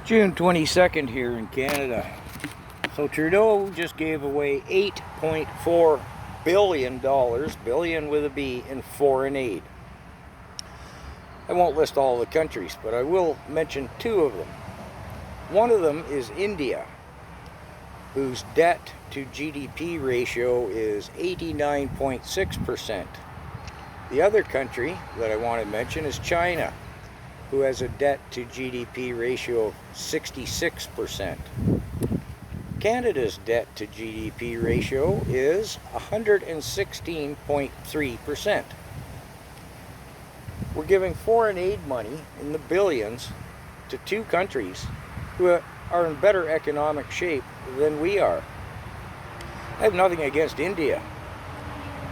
June 22nd here in Canada. So Trudeau just gave away $8.4 billion, billion with a B, in foreign aid. I won't list all the countries, but I will mention two of them. One of them is India, whose debt to GDP ratio is 89.6%. The other country that I want to mention is China, who has a debt to GDP ratio of 66%. Canada's debt to GDP ratio is 116.3%. We're giving foreign aid money in the billions to two countries who are in better economic shape than we are. I have nothing against India.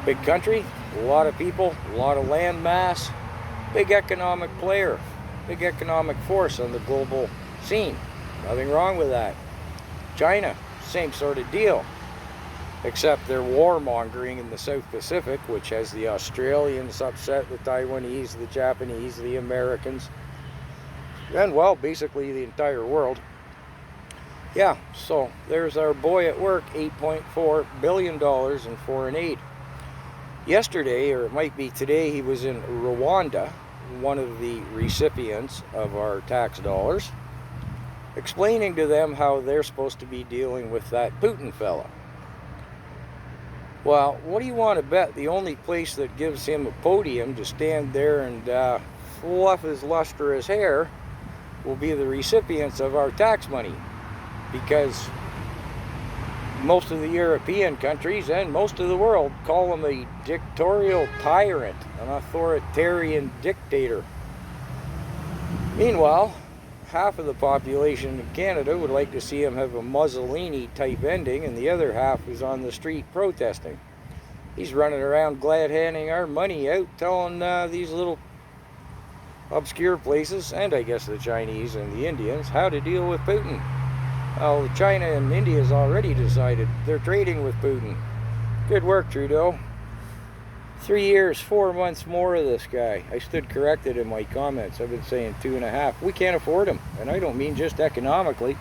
Big country, a lot of people, a lot of land mass, big economic player, big economic force on the global scene. Nothing wrong with that. China, same sort of deal, except they're warmongering in the South Pacific, which has the Australians upset, the Taiwanese, the Japanese, the Americans, and, well, basically the entire world. Yeah, so there's our boy at work, $8.4 billion in foreign aid. Yesterday, or it might be today, he was in Rwanda, one of the recipients of our tax dollars, explaining to them how they're supposed to be dealing with that Putin fella. Well, what do you want to bet? The only place that gives him a podium to stand there and fluff his lustrous hair will be the recipients of our tax money, because most of the European countries and most of the world call him a dictatorial tyrant, an authoritarian dictator. Meanwhile, half of the population in Canada would like to see him have a Mussolini type ending, and the other half is on the street protesting. He's running around glad handing our money out, telling these little obscure places, and I guess the Chinese and the Indians, how to deal with Putin. Well, China and India has already decided they're trading with Putin. Good work, Trudeau. 3 years, 4 months more of this guy. I stood corrected in my comments. I've been saying 2.5. We can't afford him, and I don't mean just economically.